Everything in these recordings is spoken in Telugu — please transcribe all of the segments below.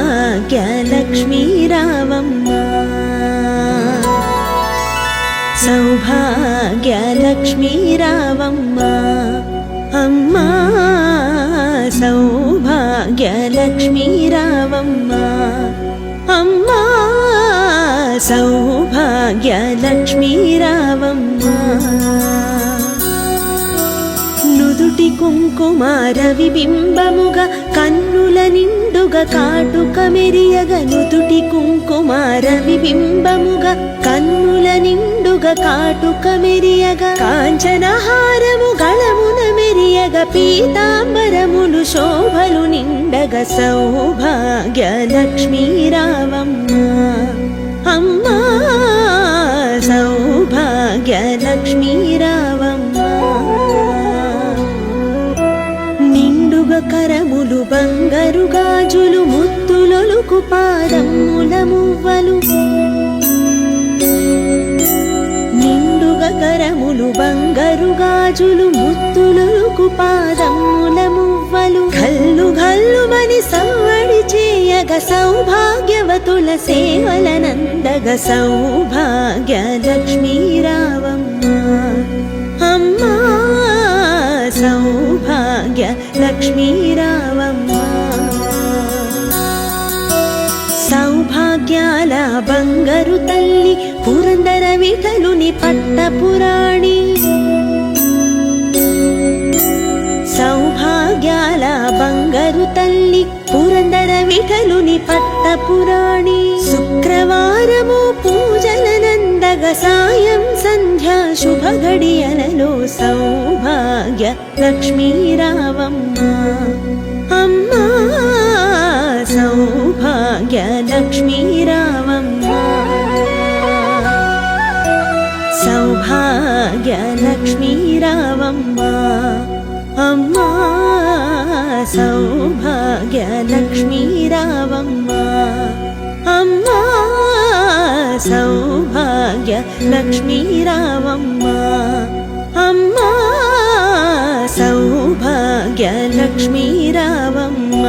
సౌభాగ్యలక్ష్మీ రావమ్మ సౌభాగ్యలక్ష్మీ రావమ్మ అమ్మా సౌభాగ్యలక్ష్మీ రావమ్మ అమ్మా సౌభాగ్యలక్ష్మీ రావమ్మ నుదుటి కుంకుమార విబింబముగా కన్నుల నిండుగా కాటుక మెరియగ నుదుటి కుంకుమార విబింబముగా కన్నుల నిండుగా కాటుక మెరియగ కాంచనహారము గళమున మెరియగ పీతాంబరములు శోభలు నిండగ సౌభాగ్యలక్ష్మీ రావమ్మ అమ్మా సౌభాగ్యలక్ష్మీ రావమ్మ కరములు బంగారు గాజులు ముత్తులొలుకు పాదముల మువ్వలు నిండుగా కరములు బంగారు గాజులు ముత్తులొలుకు పాదముల మువ్వలు గల్లు గల్లుమని సవ్వడి చేయగ సౌభాగ్యవతుల సేవలనందగ సౌభాగ్యలక్ష్మీ రావమ్మ అమ్మా సౌభాగ్యలక్ష్మీ రావమ్మ సౌభాగ్యాల బంగారు తల్లి పురందర విఠలుని పట్టపురాణి సౌభాగ్యాల బంగారు తల్లి పురందర విఠలుని పట్టపురాణి శుక్రవారము పూజలనందగ సాయం సంధ్యా శుభ గడియలలో సౌభాగ్య లక్ష్మీ రావమ్మ అమ్మా సౌభాగ్య లక్ష్మీ రావమ్మ సౌభాగ్య లక్ష్మీ రావమ్మ అమ్మా సౌభాగ్య లక్ష్మీ రావమ్మ అమ్మా సౌభాగ్య లక్ష్మీ రావమ్మ అమ్మా సౌభాగ్య లక్ష్మీ రావమ్మ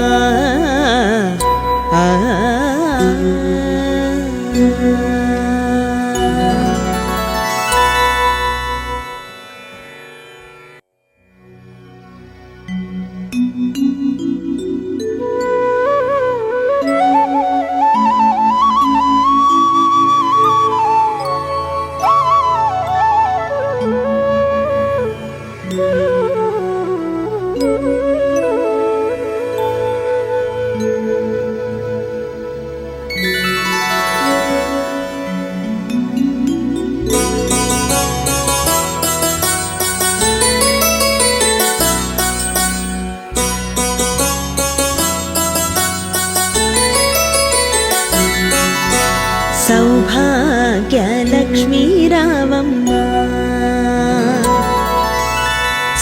సౌభాగ్యలక్ష్మీ రావమ్మ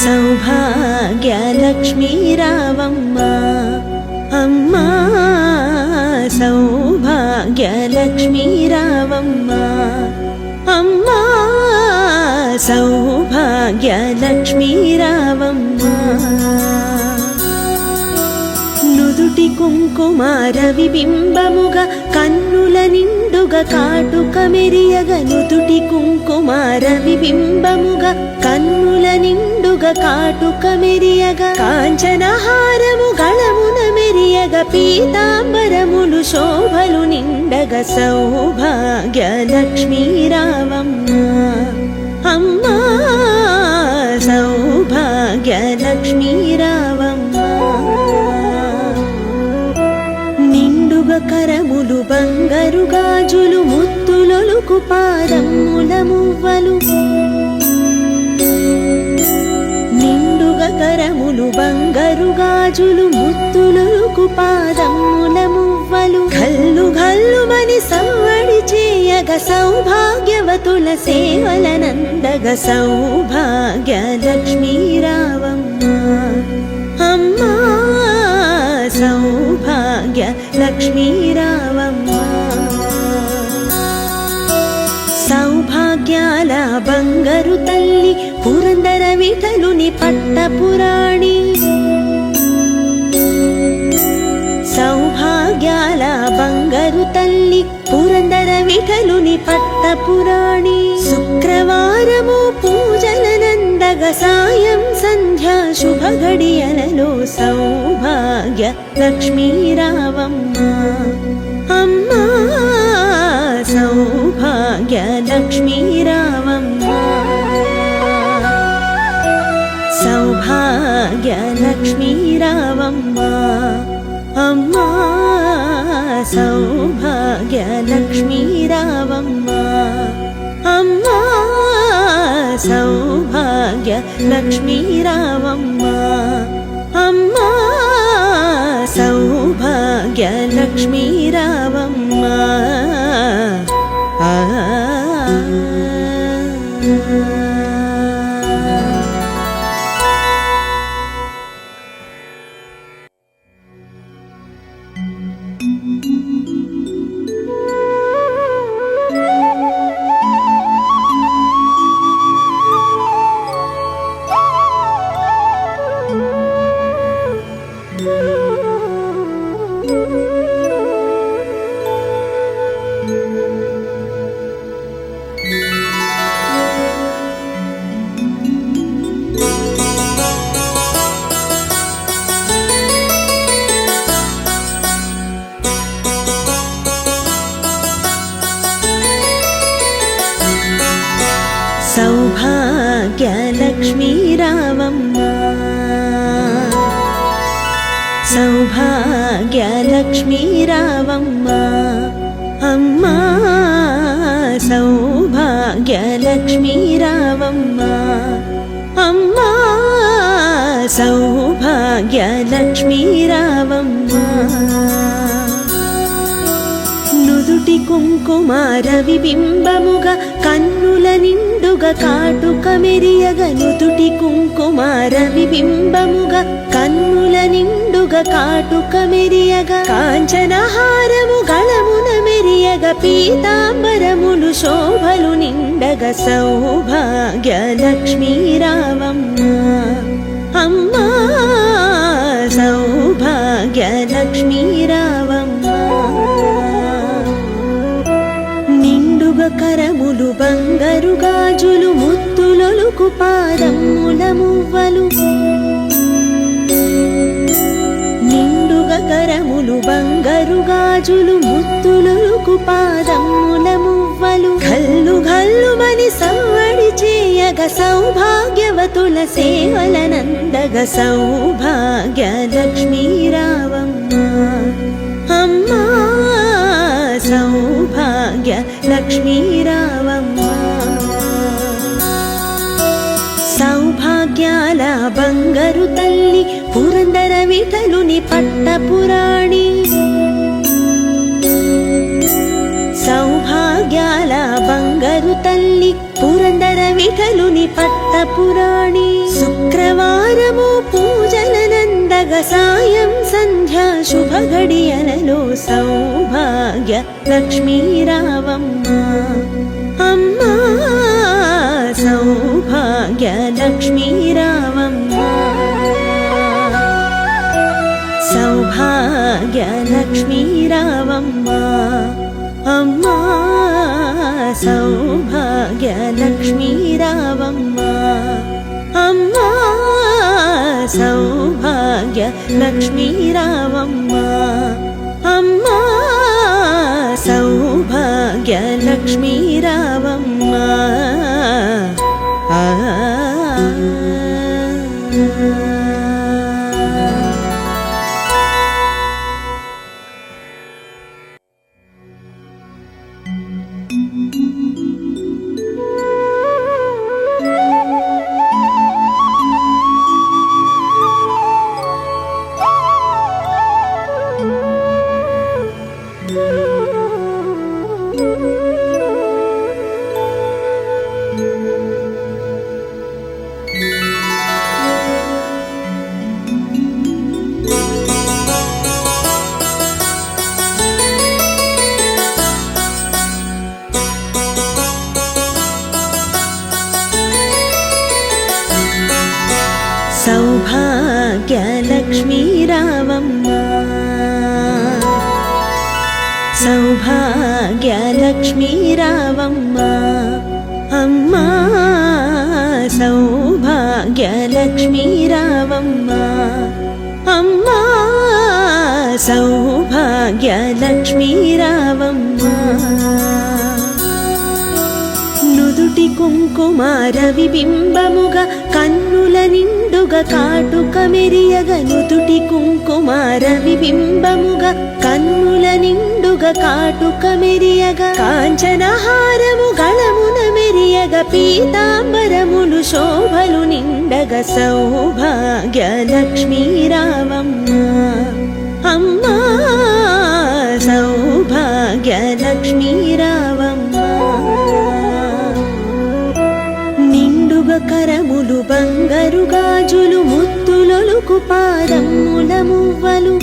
సౌభాగ్యలక్ష్మీ రావమ్మ అమ్మా సౌభాగ్యలక్ష్మీ రావమ్మ అమ్మా సౌభాగ్యలక్ష్మీ రావమ్మ నుదుటి కుంకుమార విబింబముగా కన్నుల నిండుగా కాటుక మెరియగ నుదుటి కుంకుమార విబింబముగా కన్నుల నిండుగా కాటుక మెరియగ కాంచనహారము గళమున మెరియగ పీతాంబరములు శోభలు నిండగ సౌభాగ్యలక్ష్మీ రావమ్మ అమ్మా సౌభాగ్యలక్ష్మీ రావమ్మ కరములు బంగారు గాజులు ముత్తులొలుకు పాదముల మువ్వలు బంగారు గాజులు ముత్తులొలుకు పాదముల మువ్వలు ఘల్లు ఘల్లుమని సవ్వడి చేయగ సౌభాగ్యవతుల సేవలనందగ సౌభాగ్య లక్ష్మీ రావమ్మ అమ్మా సౌభాగ్య లక్ష్మీ రావమ్మ సౌభాగ్యాల బంగారు తల్లి పురందర విఠలుని పట్టపురాణి సౌభాగ్యాల బంగారు తల్లి పురందర విఠలుని పట్టపురాణి శుక్రవారము పూజలనందగ సాయం సంధ్యా శుభ గడియలలో సౌభాగ్య లక్ష్మీ రావమ్మ అమ్మా సౌభాగ్య లక్ష్మీ రావమ్మ సౌభాగ్య లక్ష్మీ రావమ్మ అమ్మా సౌభాగ్య లక్ష్మీ రావమ్మ అమ్మా సౌభాగ్య లక్ష్మీ రావమ్మ అమ్మా సౌభాగ్య లక్ష్మీ రావమ్మ సౌభాగ్య లక్ష్మీ రావమ్మ సౌభాగ్య లక్ష్మీ రావమ్మ అమ్మా సౌభాగ్య లక్ష్మీ రావమ్మ అమ్మా సౌభాగ్య లక్ష్మీ రావమ్మ నుదుటి కుంకుమార విబింబముగా కన్నుల నిండుగా కాటుక మెరియగ నుదుటి కుంకుమార విబింబముగా కన్నుల నిండుగా కాటుక మెరియగ కాంచనహారము గళమున మెరియగ పీతాంబరములు శోభలు నిండగ సౌభాగ్య లక్ష్మీ రావమ్మ అమ్మా సౌభాగ్య లక్ష్మీ రావమ్మ నిండుగా కరములు బంగారు గాజులు ముత్తులొలుకు పాదముల మువ్వలు నిండుగా కరములు బంగారు గాజులు ముత్తులొలుకు పాదముల మువ్వలు ఘల్లు ఘల్లుమని సవ్వడి చేయగ సౌభాగ్యవతుల సేవలనందగ సౌభాగ్య లక్ష్మీ రావమ్మ అమ్మా సౌభాగ్య లక్ష్మీ రావమ్మ సౌభాగ్యాల బంగారు తల్లి పురందర విఠలుని పట్టపురాణి సౌభాగ్యాల బంగారు తల్లి పురందర విఠలుని పట్టపురాణి శుక్రవారము పూజలనందగ సాయం సంధ్యా శుభ గడియలలో సౌభాగ్య లక్ష్మీ రావమ్మ అమ్మా సౌభాగ్య లక్ష్మీ రావమ్మ సౌభాగ్య లక్ష్మీ రావమ్మ అమ్మా సౌభాగ్య లక్ష్మీ రావమ్మ అమ్మా సౌభాగ్య లక్ష్మీ రావమ్మ అమ్మా సౌభాగ్య లక్ష్మీ రావమ్మ సౌభాగ్యలక్ష్మీ రావమ్మ సౌభాగ్యలక్ష్మీ రావమ్మ అమ్మా సౌభాగ్యలక్ష్మీ రావమ్మ అమ్మా సౌభాగ్యలక్ష్మీ రావమ్మ నుదుటి కుంకుమార విబింబముగా కన్నుల నిండుగా కాటుక మెరియగ నుదుటి కుంకుమార విబింబముగా కన్నుల నిండుగా కాటుక మెరియగ కాంచనహారము గళమున మెరియగ పీతాంబరములు శోభలు నిండగ సౌభాగ్యలక్ష్మీ రావమ్మ అమ్మా సౌభాగ్యలక్ష్మీ రావమ్మ నిండుగా కరములు బంగారు గాజులు ముత్తులొలుకు పాదముల మువ్వలు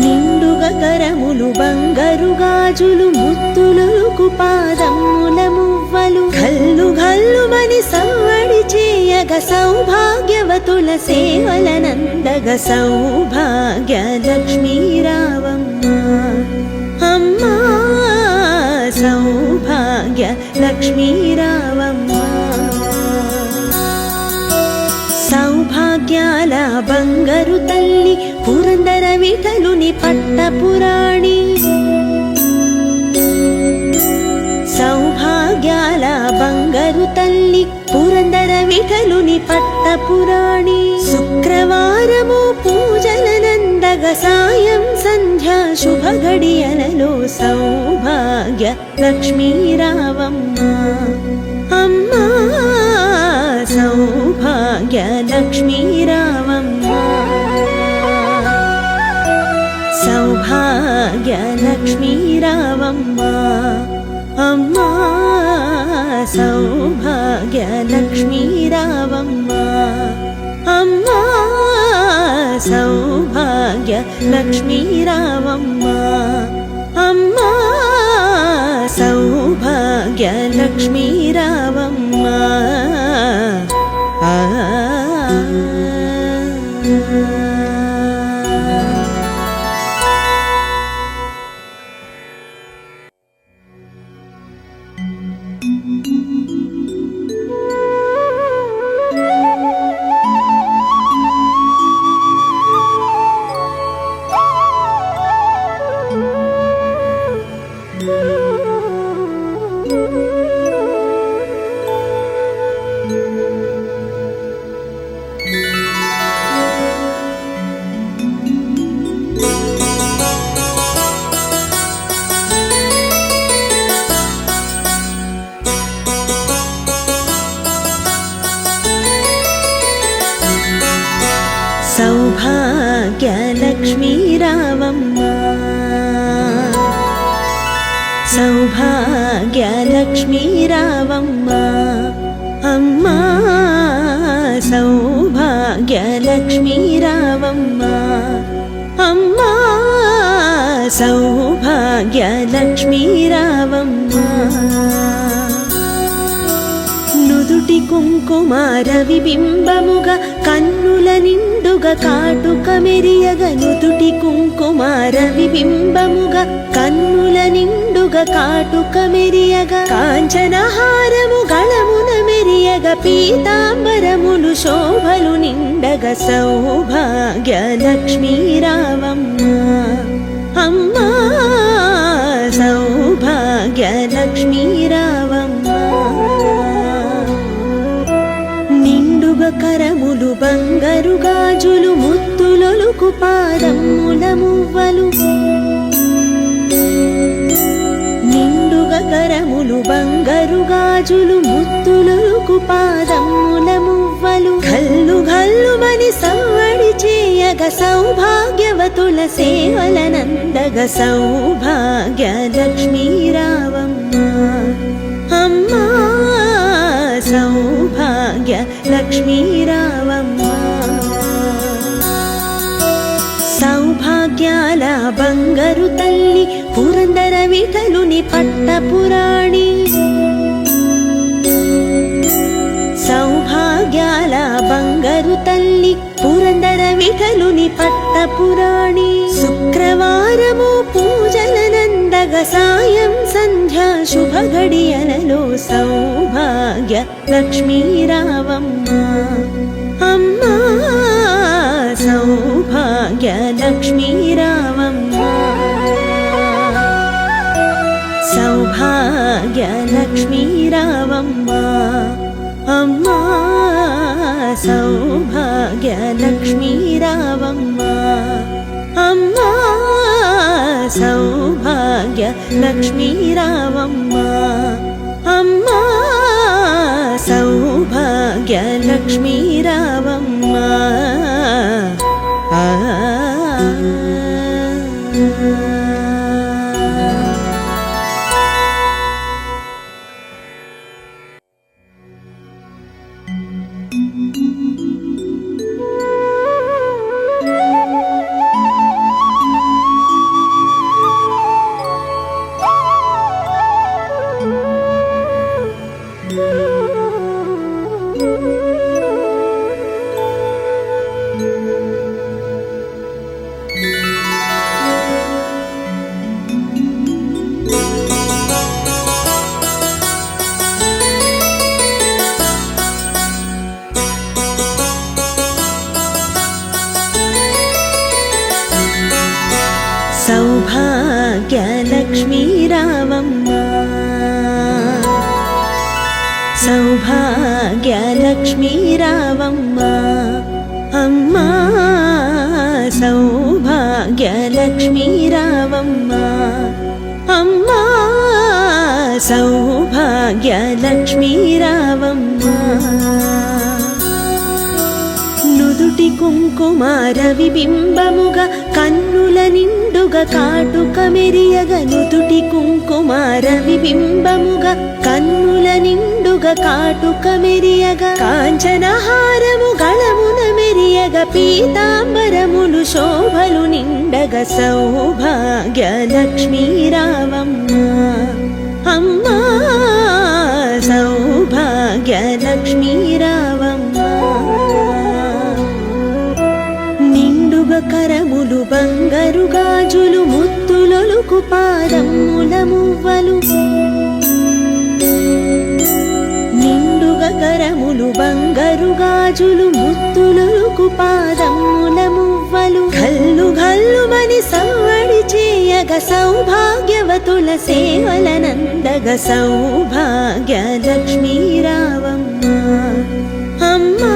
నిండుగా కరములు బంగారు గాజులు ముత్తులొలుకు పాదముల మువ్వలు గల్లు గల్లుమని సవ్వడి చేయగ సౌభాగ్యవతుల సేవలనందగ సౌభాగ్యలక్ష్మీ రావమ్మ అమ్మా సౌభాగ్యలక్ష్మీ రావమ్మ సౌభాగ్యాల బంగారు తల్లి పురందర విఠలుని పట్టపురాణి సౌభాగ్యాల బంగారు తల్లి పురందర విఠలుని పట్టపురాణి శుక్రవారము పూజలనందగ సాయం సంధ్యా శుభ గడియలలో సౌభాగ్య లక్ష్మీ రావమ్మ అమ్మా సౌభాగ్య లక్ష్మీ రావమ్మ సౌభాగ్య లక్ష్మీ రావమ్మ అమ్మా సౌభాగ్య లక్ష్మీ రావమ్మ అమ్మా సౌభాగ్య లక్ష్మీ రావమ్మ అమ్మా సౌభాగ్య లక్ష్మీ రావమ్మ సౌభాగ్యలక్ష్మీ రావమ్మ సౌభాగ్యలక్ష్మీ రావమ్మ అమ్మా సౌభాగ్యలక్ష్మీ రావమ్మ అమ్మా సౌభాగ్యలక్ష్మీ రావమ్మ నుదుటి కుంకుమార విబింబముగా కన్నుల నిండుగా కాటుక మెరియగ నుదుటి కుంకుమార విబింబముగా కన్నుల నిండుగా కాటుక మెరియగ కాంచనహారము గళమున మెరియగ పీతాంబరములు శోభలు నిండగ సౌభాగ్యలక్ష్మీ రావమ్మ అమ్మా సౌభాగ్యలక్ష్మీ రావమ్మ నిండుగా కరములు బంగారు గాజులు ముత్తులొలుకు పాదముల మువ్వలు నిండుగా కరములు బంగారు గాజులు ముత్తులొలుకు పాదముల మువ్వలు గల్లు గల్లుమని సవ్వడి చేయగ సౌభాగ్యవతుల సేవలనందగ సౌభాగ్యలక్ష్మీ రావమ్మ అమ్మా సౌభాగ్యలక్ష్మీ రావమ్మ సౌభాగ్యాల బంగారు తల్లి పురందర విఠలుని పట్టపురాణి సౌభాగ్యాల వీటలుని పట్టపురాణి శుక్రవారము పూజలనందగ సాయం సంధ్యా శుభ గడియలలో సౌభాగ్య లక్ష్మీ రావమ్మ అమ్మా సౌభాగ్య లక్ష్మీ రావమ్మ సౌభాగ్య లక్ష్మీ రావమ్మ అమ్మా సౌభాగ్య లక్ష్మీ రావమ్మ అమ్మా సౌభాగ్య లక్ష్మీ రావమ్మ అమ్మా సౌభాగ్య లక్ష్మీ రావమ్మ సౌభాగ్య లక్ష్మీ రావమ్మ సౌభాగ్య లక్ష్మీ రావమ్మ అమ్మా సౌభాగ్య లక్ష్మీ రావమ్మ అమ్మా సౌభాగ్య లక్ష్మీ రావమ్మ నుదుటి కుంకుమార విబింబముగా కన్నుల నిండుగా కాటుక మెరియగ నుదుటి కుంకుమార విబింబముగా కన్నుల నిండుగా కాటుక మెరియగ కాంచనహారము గళమున మెరియగ పీతాంబరములు శోభలు నిండగ సౌభాగ్య లక్ష్మీ రావమ్మ అమ్మా సౌభాగ్య లక్ష్మీ రావమ్మ కరములు బంగారు గాజులు ముత్తులొలుకు పాదముల మువ్వలు నిండుగా కరములు బంగారు గాజులు ముత్తులొలుకు పాదముల మువ్వలు గల్లు గల్లుమని సవ్వడి చేయగ సౌభాగ్యవతుల సేవలనందగ సౌభాగ్య లక్ష్మీ రావమ్మ అమ్మా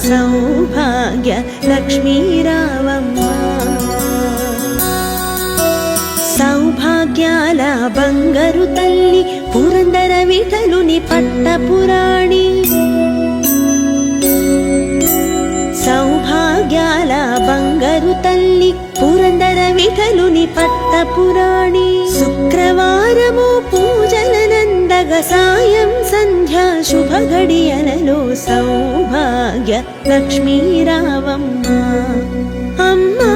సౌభాగ్య లక్ష్మీ రావమ్మ సౌభాగ్యాల బంగారు తల్లి పురందర విఠలుని పట్టపురాణి సౌభాగ్యాల బంగారు తల్లి పురందర విఠలుని పట్టపురాణి శుక్రవారము పూజలనందగ సాయం సంధ్యా శుభ గడియలలో సౌభాగ్య లక్ష్మీ రావమ్మ అమ్మా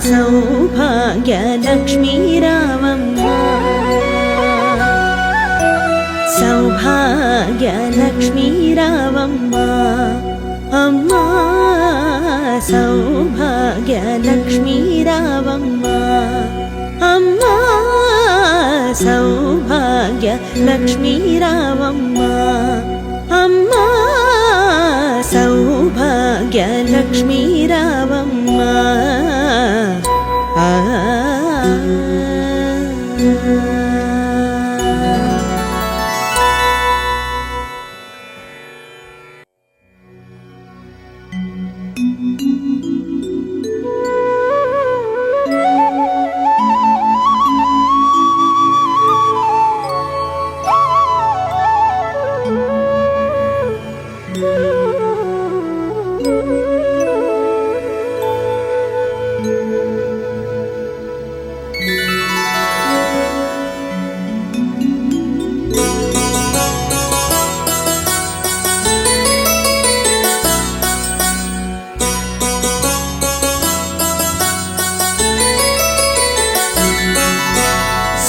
సౌభాగ్య లక్ష్మీ రావమ్మ సౌభాగ్య లక్ష్మీ రావమ్మ అమ్మా సౌభాగ్య లక్ష్మీ రావమ్మ అమ్మా సౌభాగ్య లక్ష్మీ రావమ్మ అమ్మా సౌభాగ్య లక్ష్మీ రావమ్మ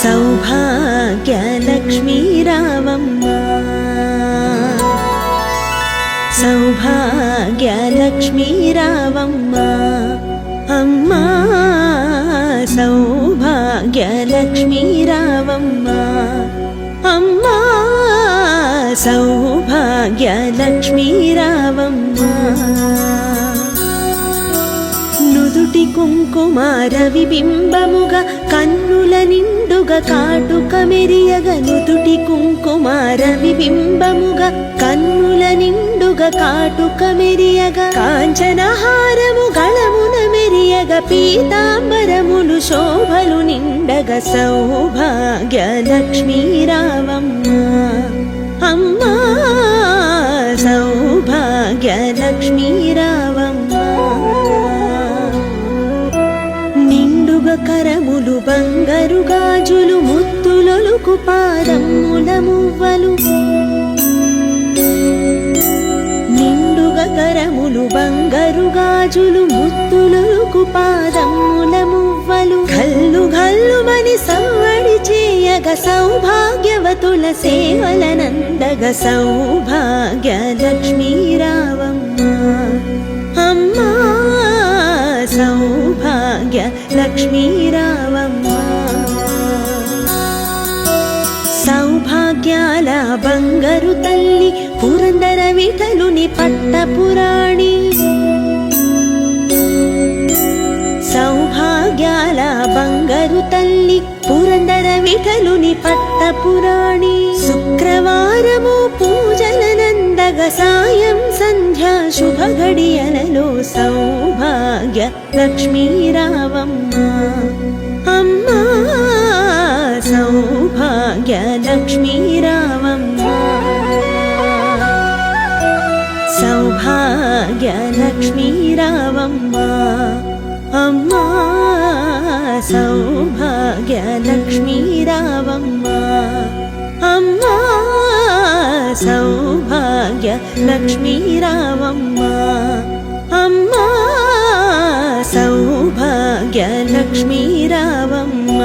సౌభాగ్య లక్ష్మీ రావమ్మ సౌభాగ్యలక్ష్మీ రావమ్మ అమ్మా సౌభాగ్యలక్ష్మీ రావమ్మ అమ్మా సౌభాగ్యలక్ష్మీ రావమ్మ నుదుటి కుంకుమార విబింబముగా కన్నుల నిండుగా కాటుక మెరియగ నుదుటి కుంకుమార విబింబముగా కన్నుల నిండుగా కాటుక మెరియగ కాంచనహారము గళమున మెరియగ పీతాంబరములు శోభలు నిండగ సౌభాగ్యలక్ష్మీ రావమ్మ అమ్మా సౌభాగ్యలక్ష్మీ రావమ్మ నిండుగా కరములు బంగారు గాజులు ముత్తులొలుకు పాదముల మువ్వలు నిండుగా కరములు బంగారు గాజులు ముత్తులొలుకు పాదముల మువ్వలు గల్లు గల్లుమని సవ్వడి చేయగ సౌభాగ్యవతుల సేవలనందగ సౌభాగ్యలక్ష్మీ రావమ్మ అమ్మా సౌభాగ్యలక్ష్మీ రావమ్మ సౌభాగ్యాల బంగారు తల్లి పురందర విఠలుని పట్టపురాణి సౌభాగ్యాల బంగారు తల్లి పురందర విఠలుని పట్టపురాణి శుక్రవారము పూజలనందగ సాయం సంధ్యా శుభ గడియలలో సౌభాగ్యలక్ష్మీ రావమ్మ అమ్మా సౌభాగ్యలక్ష్మీ రావమ్మ సౌభాగ్యలక్ష్మీ రావమ్మ అమ్మా సౌభాగ్యలక్ష్మీ రావమ్మ అమ్మా సౌభాగ్యలక్ష్మీ రావమ్మ అమ్మా సౌభాగ్యలక్ష్మీ రావమ్మ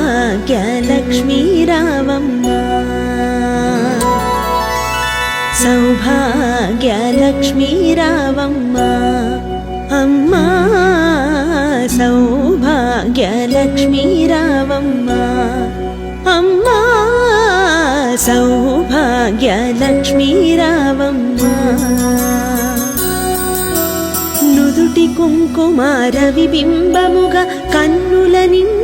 సౌభాగ్యలక్ష్మీ రావమ్మ సౌభాగ్యలక్ష్మీ రావమ్మ అమ్మా సౌభాగ్యలక్ష్మీ రావమ్మ అమ్మా సౌభాగ్యలక్ష్మీ రావమ్మ నుదుటి కుంకుమార విబింబముగా కన్నుల నిండుగా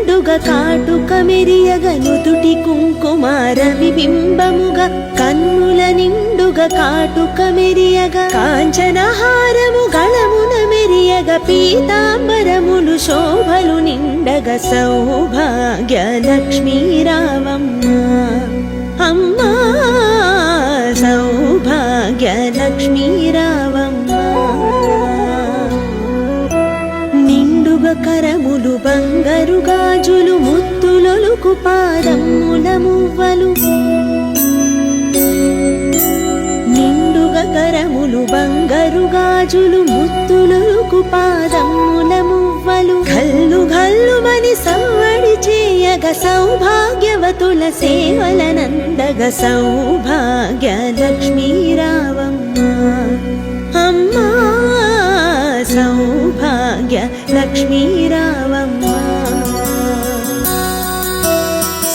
కాటుక మెరియగ నుదుటి కుంకుమార విబింబముగా కన్నుల నిండుగా కాటుక మెరియగ కాంచనహారము గళమున మెరియగ పీతాంబరములు శోభలు నిండగ సౌభాగ్యలక్ష్మీ రావమ్మ అమ్మా సౌభాగ్యలక్ష్మీ రావమ్మ నిండుగా కరములు బంగారు గాజులు ముత్తులొలుకు పాదముల మువ్వలు నిండుగా కరములు బంగారు గాజులు ముత్తులొలుకు పాదముల మువ్వలు గల్లు గల్లుమని సవ్వడి చేయగ సౌభాగ్యవతుల సేవలనందగ సౌభాగ్యలక్ష్మీ రావమ్మ అమ్మా సౌభాగ్యలక్ష్మీ రావమ్మ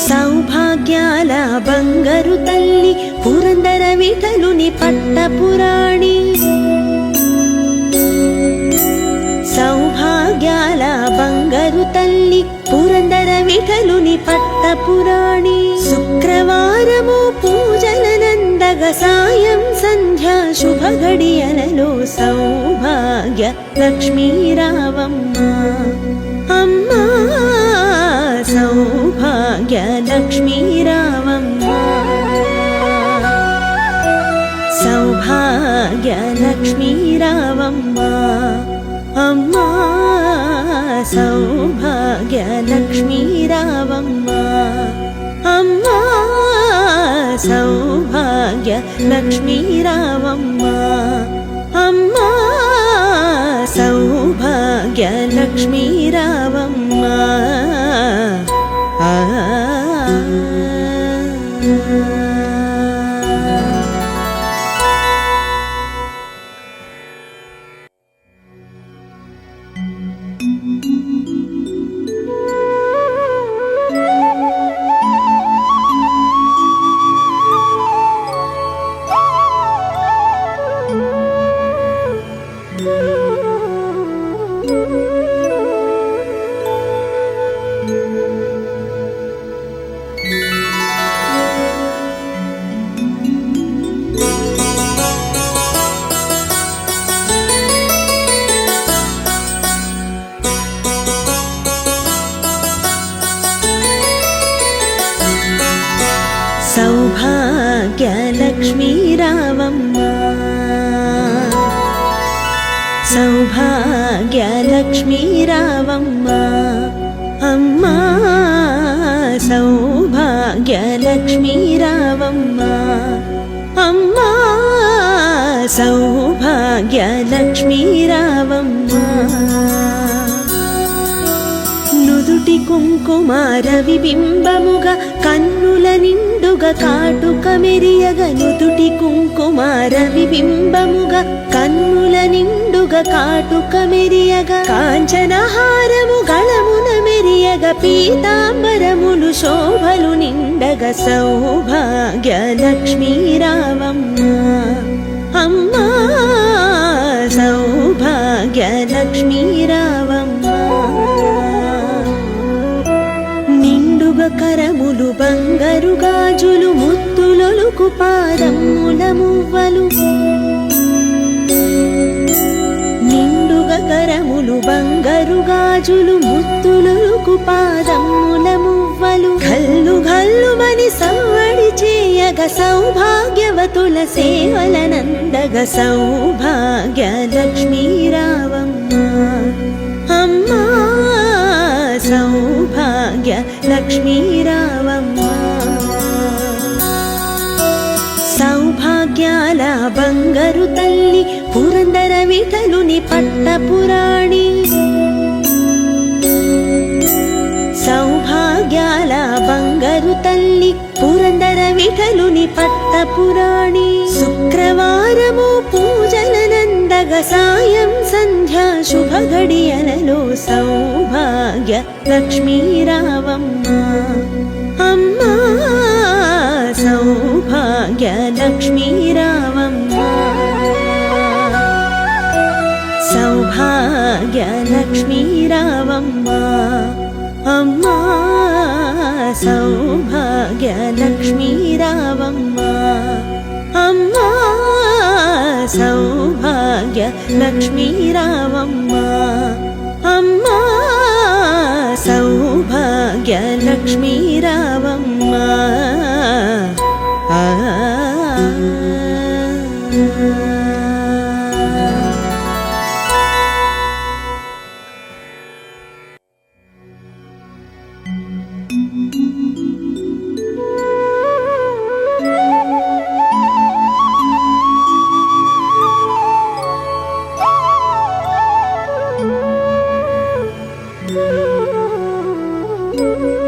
సౌభాగ్యాల బంగారు తల్లి పురందర విఠలుని పట్టపురాణి సౌభాగ్యాల బంగారు తల్లి పురందర విఠలుని పట్టపురాణి శుక్రవారం సాయం సంధ్యా శుభ గడియలలో సౌభాగ్య లక్ష్మీ రావమ్మ అమ్మా సౌభాగ్య లక్ష్మీ రావమ్మ సౌభాగ్య లక్ష్మీ రావమ్మ అమ్మా సౌభాగ్య లక్ష్మీ రావమ్మ అమ్మా సౌభాగ్య లక్ష్మీ రావమ్మ అమ్మా సౌభాగ్య లక్ష్మీ రావమ్మ సౌభాగ్య లక్ష్మీ రావమ్మ సౌభాగ్య లక్ష్మీ రావమ్మ అమ్మా సౌభాగ్య లక్ష్మీ రావమ్మ అమ్మా సౌభాగ్య లక్ష్మీ రావమ్మ నుదుటి కుంకుమార విబింబముగా కన్నుల నిండుగా కాటుక మెరియగ నుదుటి కుంకుమార విబింబముగా కన్నుల నిండుగా కాటుక మెరియగ కాంచనహారము గళమున మెరియగ పీతాంబరములు శోభలు నిండగ సౌభాగ్య లక్ష్మీ రావమ్మ అమ్మా సౌభాగ్య లక్ష్మీ రావమ్మ నిండుగా కరములు బంగారు గాజులు ముత్తులొలుకు పాదముల మువ్వలు నిండుగా కరములు బంగారు గాజులు ముత్తులొలుకు పాదముల మువ్వలు గల్లు గల్లుమని సవ్వడి చేయగ సౌభాగ్యవతుల సేవలనందగ సౌభాగ్య లక్ష్మీ రావమ్మ అమ్మా సౌభాగ్య లక్ష్మీ రావమ్మ సౌభాగ్యాల బంగారు తల్లి పురందర విఠలుని పట్టపురాణి సౌభాగ్యాల బంగారు తల్లి పురందర విఠలుని పట్టపురాణి శుక్రవారము పూజలనందగ సాయం సంధ్యా శుభ గడియలలో సౌభాగ్య లక్ష్మీ రావమ్మ అమ్మా సౌభాగ్య లక్ష్మీ రావమ్మ సౌభాగ్య లక్ష్మీ రావమ్మ అమ్మా సౌభాగ్య లక్ష్మీ రావమ్మ అమ్మా సౌభాగ్య లక్ష్మీ రావమ్మ అమ్మా సౌభాగ్య లక్ష్మీ రావమ్మ Thank you.